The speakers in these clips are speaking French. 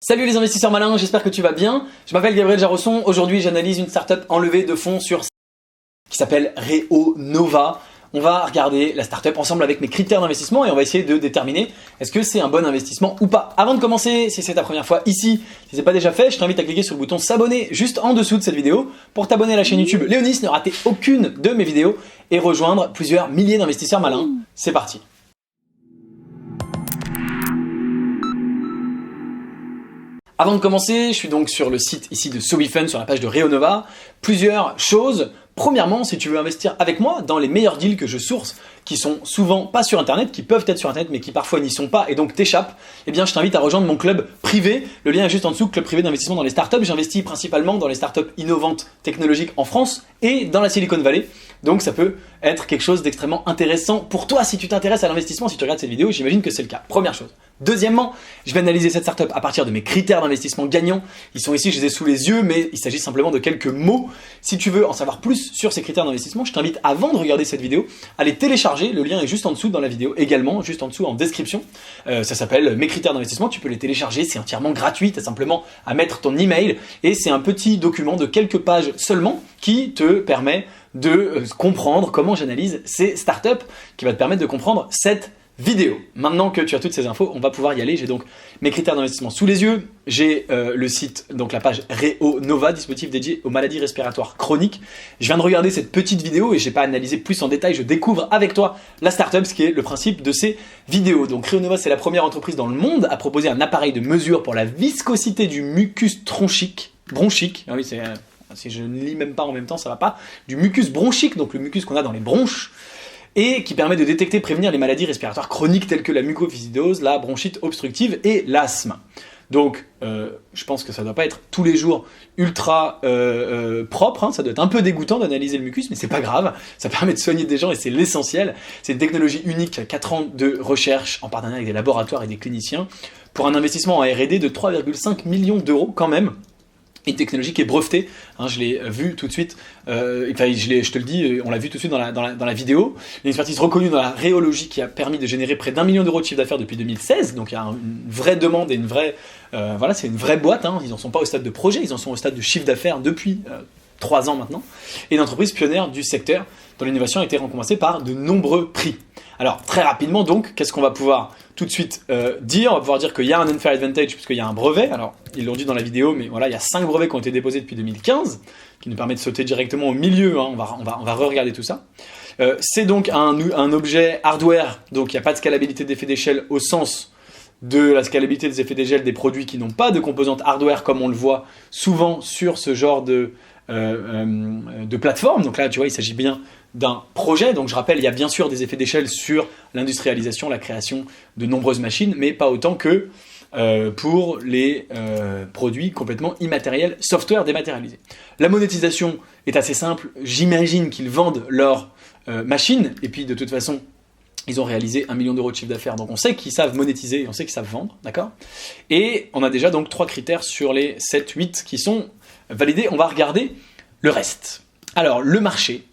Salut les investisseurs malins, j'espère que tu vas bien. Je m'appelle Gabriel Jarosson. Aujourd'hui, j'analyse une startup en levée de fonds qui s'appelle Reonova. On va regarder la startup ensemble avec mes critères d'investissement et on va essayer de déterminer est-ce que c'est un bon investissement ou pas. Avant de commencer, si c'est ta première fois ici, si ce n'est pas déjà fait, je t'invite à cliquer sur le bouton s'abonner juste en dessous de cette vidéo pour t'abonner à la chaîne YouTube Léonis, ne rater aucune de mes vidéos et rejoindre plusieurs milliers d'investisseurs malins. C'est parti. Avant de commencer, je suis donc sur le site ici de SoBiFun, sur la page de Reonova. Plusieurs choses. Premièrement, si tu veux investir avec moi dans les meilleurs deals que je source, qui sont souvent pas sur Internet, qui peuvent être sur Internet, mais qui parfois n'y sont pas et donc t'échappent, eh bien je t'invite à rejoindre mon club privé. Le lien est juste en dessous, club privé d'investissement dans les startups. J'investis principalement dans les startups innovantes technologiques en France et dans la Silicon Valley. Donc ça peut être quelque chose d'extrêmement intéressant pour toi si tu t'intéresses à l'investissement, si tu regardes cette vidéo, j'imagine que c'est le cas. Première chose. Deuxièmement, je vais analyser cette startup à partir de mes critères d'investissement gagnants. Ils sont ici, je les ai sous les yeux, mais il s'agit simplement de quelques mots. Si tu veux en savoir plus sur ces critères d'investissement, je t'invite avant de regarder cette vidéo à les télécharger. Le lien est juste en dessous dans la vidéo également, juste en dessous en description. Ça s'appelle mes critères d'investissement, tu peux les télécharger, c'est entièrement gratuit, tu as simplement à mettre ton email et c'est un petit document de quelques pages seulement qui te permet de comprendre comment j'analyse ces startups, qui va te permettre de comprendre cette vidéo. Maintenant que tu as toutes ces infos, on va pouvoir y aller. J'ai donc mes critères d'investissement sous les yeux. J'ai le site, donc la page Reonova, dispositif dédié aux maladies respiratoires chroniques. Je viens de regarder cette petite vidéo et je n'ai pas analysé plus en détail. Je découvre avec toi la startup, ce qui est le principe de ces vidéos. Donc Reonova, c'est la première entreprise dans le monde à proposer un appareil de mesure pour la viscosité du mucus bronchique. Ah oui, si je ne lis même pas en même temps, ça va pas. Du mucus bronchique, donc le mucus qu'on a dans les bronches, et qui permet de détecter et prévenir les maladies respiratoires chroniques telles que la mucoviscidose, la bronchite obstructive et l'asthme. Donc, je pense que ça ne doit pas être tous les jours ultra propre, hein. Ça doit être un peu dégoûtant d'analyser le mucus, mais c'est pas grave, ça permet de soigner des gens et c'est l'essentiel. C'est une technologie unique, 4 ans de recherche en partenariat avec des laboratoires et des cliniciens, pour un investissement en R&D de 3,5 millions d'euros quand même. Une technologie qui est brevetée, hein, je l'ai vu tout de suite, je te le dis, on l'a vu tout de suite dans la vidéo. Une expertise reconnue dans la rhéologie qui a permis de générer près d'1 million d'euros de chiffre d'affaires depuis 2016, donc il y a une vraie demande et une vraie, c'est une vraie boîte, hein. Ils n'en sont pas au stade de projet, ils en sont au stade de chiffre d'affaires depuis 3 ans maintenant, et une entreprise pionnière du secteur dont l'innovation a été récompensée par de nombreux prix. Alors très rapidement donc, qu'est-ce qu'on va pouvoir tout de suite dire? On va pouvoir dire qu'il y a un unfair advantage puisqu'il y a un brevet. Alors ils l'ont dit dans la vidéo, mais voilà, il y a 5 brevets qui ont été déposés depuis 2015, qui nous permettent de sauter directement au milieu, hein. On va re-regarder tout ça. C'est donc un objet hardware, donc il n'y a pas de scalabilité d'effet d'échelle au sens de la scalabilité des effets d'échelle des produits qui n'ont pas de composante hardware comme on le voit souvent sur ce genre de plateforme. Donc là, tu vois, il s'agit bien d'un projet. Donc je rappelle, il y a bien sûr des effets d'échelle sur l'industrialisation, la création de nombreuses machines, mais pas autant que pour les produits complètement immatériels, software dématérialisé. La monétisation est assez simple. J'imagine qu'ils vendent leurs machines, et puis de toute façon, ils ont réalisé 1 million d'euros de chiffre d'affaires, donc on sait qu'ils savent monétiser et on sait qu'ils savent vendre, d'accord? Et on a déjà donc 3 critères sur les 7-8 qui sont validés. On va regarder le reste. Alors, le marché.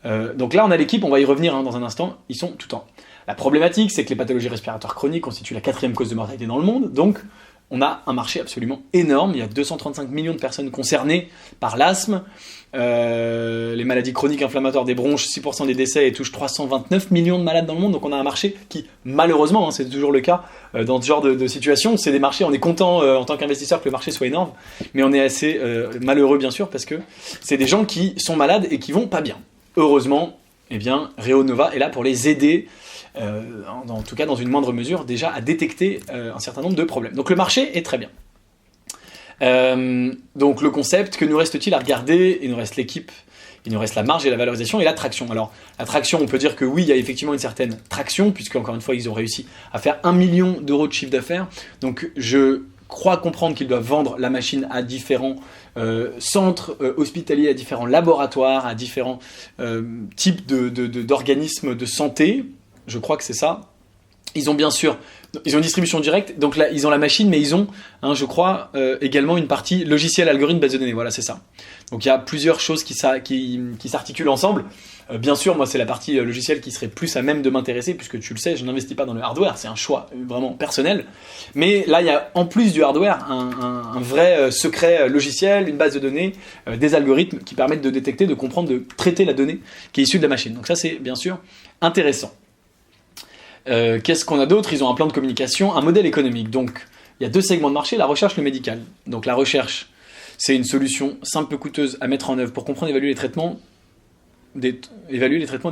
Donc là, on a l'équipe, on va y revenir dans un instant, ils sont tout en. La problématique, c'est que les pathologies respiratoires chroniques constituent la 4e cause de mortalité dans le monde, donc on a un marché absolument énorme. Il y a 235 millions de personnes concernées par l'asthme, les maladies chroniques inflammatoires des bronches, 6% des décès et touchent 329 millions de malades dans le monde. Donc on a un marché qui, malheureusement, c'est toujours le cas dans ce genre de situation, c'est des marchés, on est content en tant qu'investisseur que le marché soit énorme, mais on est assez malheureux bien sûr parce que c'est des gens qui sont malades et qui vont pas bien. Heureusement, eh bien, Reonova est là pour les aider, en tout cas dans une moindre mesure, déjà à détecter un certain nombre de problèmes. Donc le marché est très bien. Donc le concept, que nous reste-t-il à regarder? Il nous reste l'équipe, il nous reste la marge et la valorisation et la traction. Alors la traction, on peut dire que oui, il y a effectivement une certaine traction, puisque encore une fois, ils ont réussi à faire 1 million d'euros de chiffre d'affaires. Donc je crois comprendre qu'ils doivent vendre la machine à différents centres hospitaliers, à différents laboratoires, à différents types d'organismes de santé. Je crois que c'est ça. Ils ont bien sûr, ils ont une distribution directe, donc là ils ont la machine, mais ils ont, je crois, également une partie logiciel, algorithme, base de données. Voilà, c'est ça. Donc il y a plusieurs choses qui s'articulent ensemble. Bien sûr, moi c'est la partie logicielle qui serait plus à même de m'intéresser, puisque tu le sais, je n'investis pas dans le hardware, c'est un choix vraiment personnel. Mais là il y a en plus du hardware un vrai secret logiciel, une base de données, des algorithmes qui permettent de détecter, de comprendre, de traiter la donnée qui est issue de la machine. Donc ça c'est bien sûr intéressant. Qu'est-ce qu'on a d'autre? Ils ont un plan de communication, un modèle économique. Donc, il y a 2 segments de marché, la recherche, le médical. Donc, la recherche, c'est une solution simple, peu coûteuse à mettre en œuvre pour comprendre et évaluer les traitements des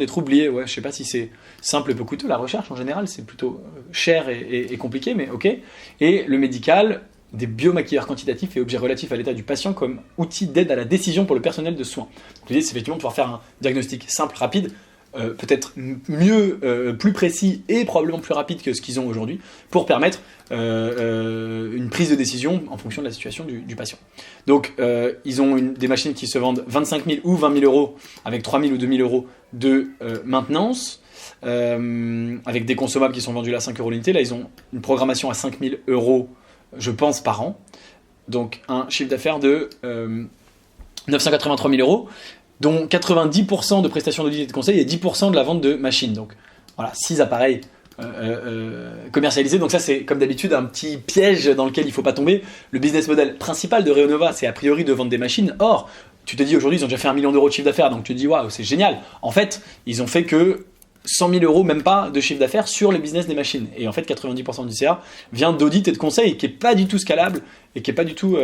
troubles liés. Ouais, je sais pas si c'est simple et peu coûteux. La recherche, en général, c'est plutôt cher et compliqué, mais ok. Et le médical, des biomarqueurs quantitatifs et objets relatifs à l'état du patient comme outil d'aide à la décision pour le personnel de soins. Donc, l'idée, c'est effectivement de pouvoir faire un diagnostic simple, rapide, peut-être mieux, plus précis et probablement plus rapide que ce qu'ils ont aujourd'hui pour permettre une prise de décision en fonction de la situation du patient. Donc ils ont des machines qui se vendent 25 000 ou 20 000 euros avec 3 000 ou 2 000 euros de maintenance, avec des consommables qui sont vendus là à 5 euros l'unité. Là ils ont une programmation à 5 000 euros je pense par an, donc un chiffre d'affaires de 983 000 euros, dont 90% de prestations d'audit et de conseil et 10% de la vente de machines. Donc voilà, 6 appareils commercialisés. Donc ça, c'est comme d'habitude un petit piège dans lequel il ne faut pas tomber. Le business model principal de Reonova, c'est a priori de vendre des machines. Or, tu te dis aujourd'hui, ils ont déjà fait 1 million d'euros de chiffre d'affaires, donc tu te dis, waouh, c'est génial. En fait, ils ont fait que 100 000 euros, même pas, de chiffre d'affaires sur le business des machines. Et en fait, 90% du CA vient d'audit et de conseil qui n'est pas du tout scalable et qui n'est pas du tout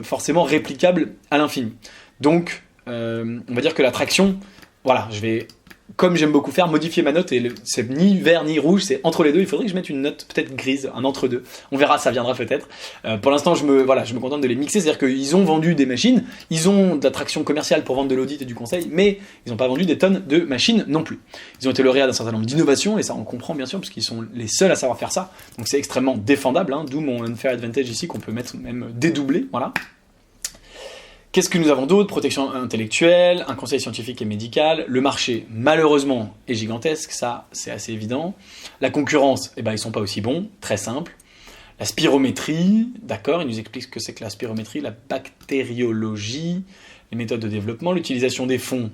forcément réplicable à l'infini. Donc, on va dire que la traction, voilà, je vais, comme j'aime beaucoup faire, modifier ma note, et c'est ni vert ni rouge, c'est entre les deux. Il faudrait que je mette une note peut-être grise, un entre-deux. On verra, ça viendra peut-être. Pour l'instant, je me contente de les mixer, c'est-à-dire qu'ils ont vendu des machines, ils ont de la traction commerciale pour vendre de l'audit et du conseil, mais ils n'ont pas vendu des tonnes de machines non plus. Ils ont été lauréats d'un certain nombre d'innovations, et ça on comprend bien sûr, parce qu'ils sont les seuls à savoir faire ça. Donc c'est extrêmement défendable, d'où mon unfair advantage ici, qu'on peut mettre même dédoublé, voilà. Qu'est-ce que nous avons d'autre? Protection intellectuelle, un conseil scientifique et médical. Le marché, malheureusement, est gigantesque, ça c'est assez évident. La concurrence, ils sont pas aussi bons, très simple. La spirométrie, d'accord, il nous explique ce que c'est que la spirométrie, la bactériologie, les méthodes de développement, l'utilisation des fonds,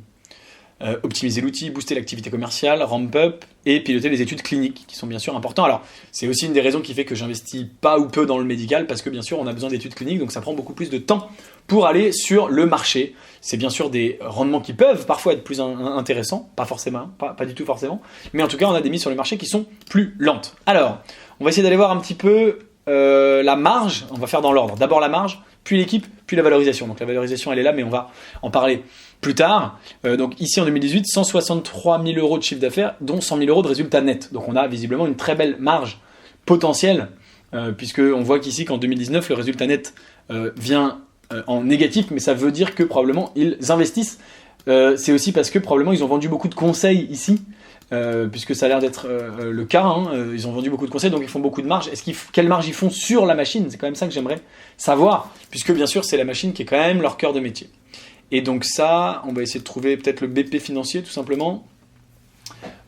optimiser l'outil, booster l'activité commerciale, ramp up et piloter les études cliniques qui sont bien sûr importants. Alors c'est aussi une des raisons qui fait que j'investis pas ou peu dans le médical, parce que bien sûr on a besoin d'études cliniques, donc ça prend beaucoup plus de temps pour aller sur le marché. C'est bien sûr des rendements qui peuvent parfois être plus intéressants, pas forcément, pas du tout forcément, mais en tout cas on a des mises sur le marché qui sont plus lentes. Alors on va essayer d'aller voir un petit peu la marge, on va faire dans l'ordre. D'abord la marge, puis l'équipe, puis la valorisation. Donc la valorisation elle est là, mais on va en parler plus tard. Donc ici en 2018, 163 000 euros de chiffre d'affaires, dont 100 000 euros de résultats nets. Donc on a visiblement une très belle marge potentielle, puisqu'on voit qu'ici qu'en 2019, le résultat net vient en négatif, mais ça veut dire que probablement ils investissent. C'est aussi parce que probablement ils ont vendu beaucoup de conseils ici, puisque ça a l'air d'être le cas. Ils ont vendu beaucoup de conseils, donc ils font beaucoup de marge. Quelle marge ils font sur la machine? C'est quand même ça que j'aimerais savoir, puisque bien sûr c'est la machine qui est quand même leur cœur de métier. Et donc ça, on va essayer de trouver peut-être le BP financier tout simplement,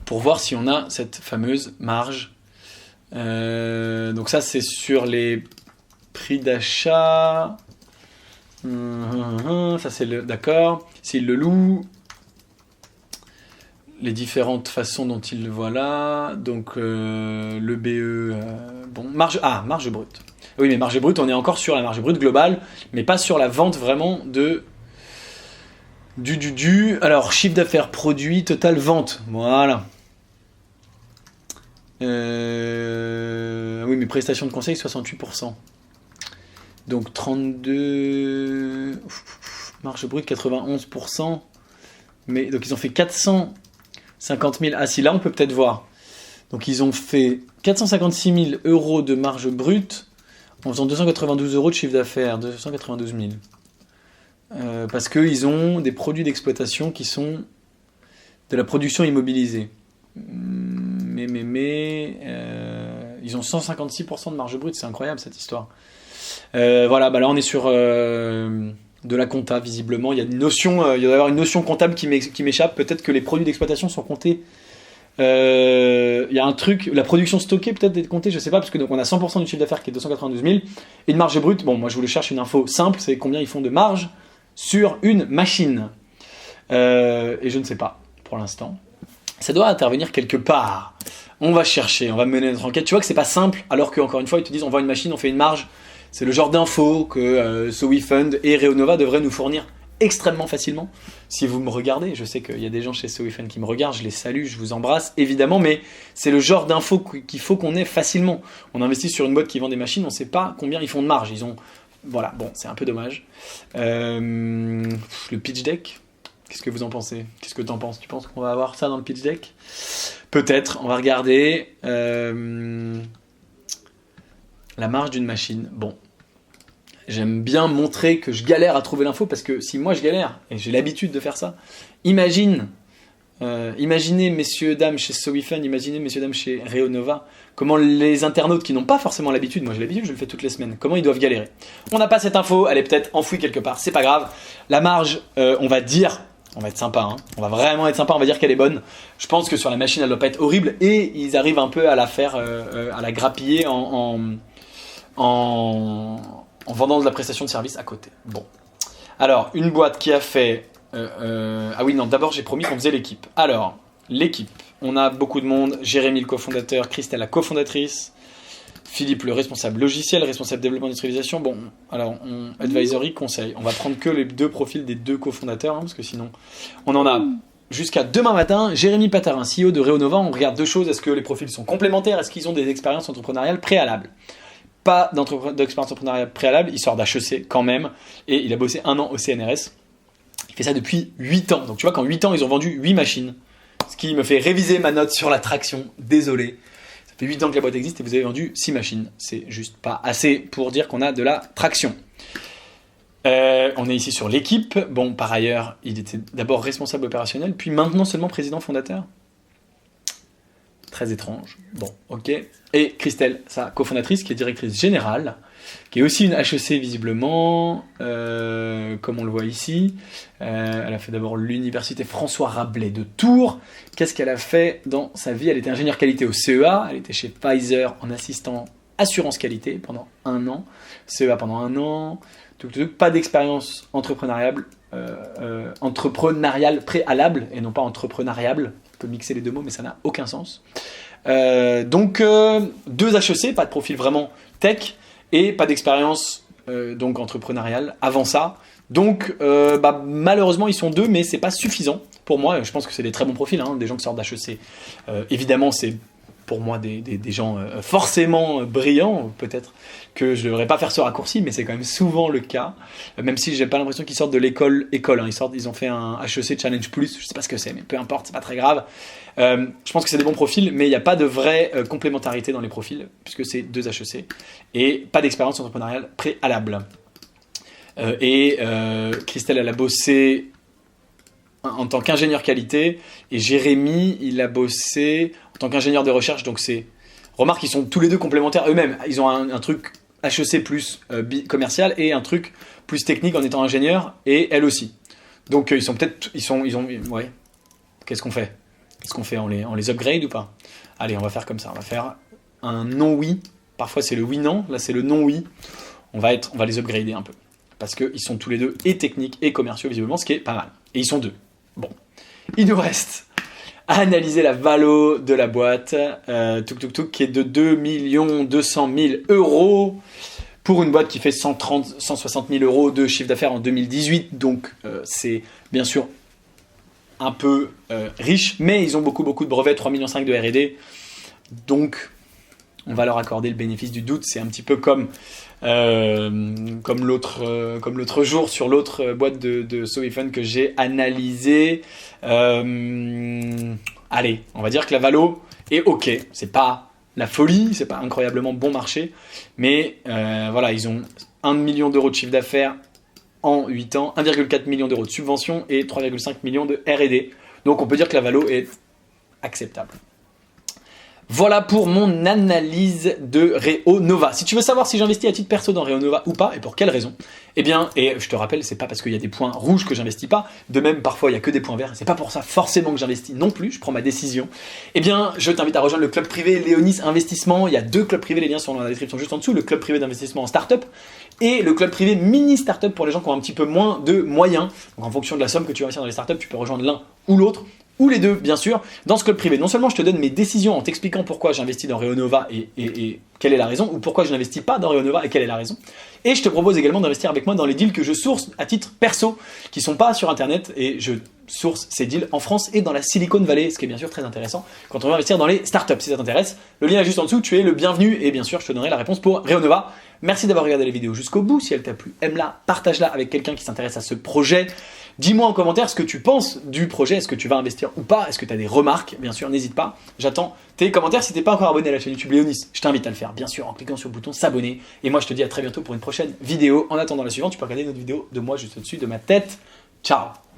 pour voir si on a cette fameuse marge. Donc ça c'est sur les prix d'achat. Ça c'est le... D'accord. S'il le loue, les différentes façons dont il le voit là. Donc le BE... bon, marge brute. Oui, mais marge brute, on est encore sur la marge brute globale, mais pas sur la vente vraiment de... Alors, chiffre d'affaires, produit, total, vente. Voilà. Oui, mais prestations de conseil, 68%. Donc, 32... Marge brute, 91%. Mais, donc, ils ont fait 450 000... Ah si, là, on peut peut-être voir. Donc, ils ont fait 456 000 euros de marge brute en faisant 292 euros de chiffre d'affaires. 292 000. Parce qu'ils ont des produits d'exploitation qui sont de la production immobilisée. Mais ils ont 156% de marge brute, c'est incroyable cette histoire. Voilà, là on est sur de la compta visiblement. Il y a une notion, il doit y avoir une notion comptable qui m'échappe. Peut-être que les produits d'exploitation sont comptés Il y a un truc, la production stockée peut-être d'être comptée, je sais pas, parce que donc on a 100% du chiffre d'affaires qui est 292 000, et une marge brute, bon moi je voulais chercher une info simple, c'est combien ils font de marge sur une machine. Et je ne sais pas, pour l'instant. Ça doit intervenir quelque part. On va chercher, on va mener notre enquête. Tu vois que c'est pas simple, alors qu'encore une fois, ils te disent on vend une machine, on fait une marge. C'est le genre d'infos que SoWeFund et Reonova devraient nous fournir extrêmement facilement. Si vous me regardez, je sais qu'il y a des gens chez SoWeFund qui me regardent, je les salue, je vous embrasse, évidemment, mais c'est le genre d'infos qu'il faut qu'on ait facilement. On investit sur une boîte qui vend des machines, on ne sait pas combien ils font de marge. Ils ont... Voilà, bon, c'est un peu dommage. Le pitch deck, qu'est-ce que vous en pensez? Qu'est-ce que tu en penses? Tu penses qu'on va avoir ça dans le pitch deck? Peut-être, on va regarder la marge d'une machine. Bon, j'aime bien montrer que je galère à trouver l'info parce que si moi je galère, et j'ai l'habitude de faire ça, imaginez messieurs, dames chez SoWeFund, imaginez messieurs, dames chez Reonova, comment les internautes qui n'ont pas forcément l'habitude, moi j'ai l'habitude, je le fais toutes les semaines, comment ils doivent galérer. On n'a pas cette info, elle est peut-être enfouie quelque part, c'est pas grave. La marge, on va être sympa, hein. On va vraiment être sympa, on va dire qu'elle est bonne. Je pense que sur la machine, elle doit pas être horrible et ils arrivent un peu à la faire, à la grappiller en vendant de la prestation de service à côté. Bon. Alors, une boîte qui a fait... ah oui, non, d'abord j'ai promis qu'on faisait l'équipe. Alors, l'équipe, on a beaucoup de monde. Jérémy, le cofondateur, Christelle, la cofondatrice, Philippe, le responsable logiciel, responsable développement d'industrialisation. Bon, alors, advisory, conseil. On va prendre que les deux profils des deux cofondateurs, hein, parce que sinon, on en a jusqu'à demain matin. Jérémy Patarin, CEO de Reonova, on regarde deux choses. Est-ce que les profils sont complémentaires? Est-ce qu'ils ont des expériences entrepreneuriales préalables? Pas d'expérience entrepreneuriale préalable, il sort d'HEC quand même, et il a bossé 1 an au CNRS. Il fait ça depuis 8 ans. Donc tu vois qu'en 8 ans, ils ont vendu 8 machines. Ce qui me fait réviser ma note sur la traction. Désolé. Ça fait 8 ans que la boîte existe et vous avez vendu 6 machines. C'est juste pas assez pour dire qu'on a de la traction. On est ici sur l'équipe. Bon, par ailleurs, il était d'abord responsable opérationnel, puis maintenant seulement président fondateur. Très étrange. Bon, ok. Et Christelle, sa cofondatrice, qui est directrice générale, qui est aussi une HEC visiblement, comme on le voit ici. Elle a fait d'abord l'université François Rabelais de Tours. Qu'est-ce qu'elle a fait dans sa vie? Elle était ingénieure qualité au CEA, elle était chez Pfizer en assistant assurance qualité pendant 1 an. CEA pendant 1 an. Pas d'expérience entrepreneuriale préalable, et non pas entrepreneuriable. On peut mixer les deux mots, mais ça n'a aucun sens. Donc, 2 HEC, pas de profil vraiment tech, et pas d'expérience donc entrepreneuriale avant ça. Donc, malheureusement, ils sont 2, mais c'est pas suffisant pour moi. Je pense que c'est des très bons profils, hein, des gens qui sortent d'HEC. Évidemment, c'est pour moi des gens forcément brillants, peut-être que je ne devrais pas faire ce raccourci, mais c'est quand même souvent le cas, même si j'ai pas l'impression qu'ils sortent de l'école, hein. Ils ont fait un HEC Challenge Plus, je sais pas ce que c'est, mais peu importe, c'est pas très grave. Je pense que c'est des bons profils, mais il n'y a pas de vraie complémentarité dans les profils, puisque c'est 2 HEC, et pas d'expérience entrepreneuriale préalable. Christelle, elle a bossé en tant qu'ingénieur qualité, et Jérémy, il a bossé en tant qu'ingénieur de recherche, donc c'est... Remarque, ils sont tous les deux complémentaires eux-mêmes. Ils ont un truc HEC plus commercial et un truc plus technique en étant ingénieur, et elle aussi. Donc ils sont peut-être... Ouais. Qu'est-ce qu'on fait? On les upgrade ou pas? Allez, on va faire comme ça. On va faire un non-oui. Parfois c'est le oui-non, là c'est le non-oui. On va les upgrader un peu. Parce qu'ils sont tous les deux et techniques et commerciaux visiblement, ce qui est pas mal. Et ils sont 2. Bon. Il nous reste à analyser la valo de la boîte, qui est de 2 200 000 euros pour une boîte qui fait 160 000 euros de chiffre d'affaires en 2018. Donc c'est bien sûr un peu riche, mais ils ont beaucoup de brevets, 3,5 millions de R&D. Donc on va leur accorder le bénéfice du doute. C'est un petit peu comme l'autre jour sur l'autre boîte de SoWeFund que j'ai analysé. Allez, on va dire que la valo est ok. C'est pas la folie, c'est pas incroyablement bon marché, mais voilà, ils ont 1 million d'euros de chiffre d'affaires en 8 ans, 1,4 million d'euros de subvention et 3,5 millions de R&D. Donc on peut dire que la valo est acceptable. Voilà pour mon analyse de Reonova. Si tu veux savoir si j'investis à titre perso dans Reonova ou pas, et pour quelles raisons, eh bien, et je te rappelle, c'est pas parce qu'il y a des points rouges que j'investis pas, de même parfois il y a que des points verts, c'est pas pour ça forcément que j'investis non plus, je prends ma décision. Eh bien, je t'invite à rejoindre le club privé Léonis Investissement, il y a 2 clubs privés, les liens sont dans la description juste en dessous, le club privé d'investissement en startup et le club privé mini startup pour les gens qui ont un petit peu moins de moyens. Donc en fonction de la somme que tu vas investir dans les startups, tu peux rejoindre l'un ou l'autre, ou les deux, bien sûr, dans ce club privé. Non seulement je te donne mes décisions en t'expliquant pourquoi j'investis dans Reonova et quelle est la raison, ou pourquoi je n'investis pas dans Reonova et quelle est la raison, et je te propose également d'investir avec moi dans les deals que je source à titre perso, qui sont pas sur Internet, et je source ces deals en France et dans la Silicon Valley, ce qui est bien sûr très intéressant quand on veut investir dans les startups. Si ça t'intéresse, le lien est juste en dessous, tu es le bienvenu, et bien sûr, je te donnerai la réponse pour Reonova. Merci d'avoir regardé la vidéo jusqu'au bout. Si elle t'a plu, aime-la, partage-la avec quelqu'un qui s'intéresse à ce projet. Dis-moi en commentaire ce que tu penses du projet, est-ce que tu vas investir ou pas, est-ce que tu as des remarques, bien sûr, n'hésite pas. J'attends tes commentaires. Si tu n'es pas encore abonné à la chaîne YouTube Léonis, je t'invite à le faire, bien sûr, en cliquant sur le bouton s'abonner. Et moi, je te dis à très bientôt pour une prochaine vidéo. En attendant la suivante, tu peux regarder une autre vidéo de moi juste au-dessus de ma tête. Ciao!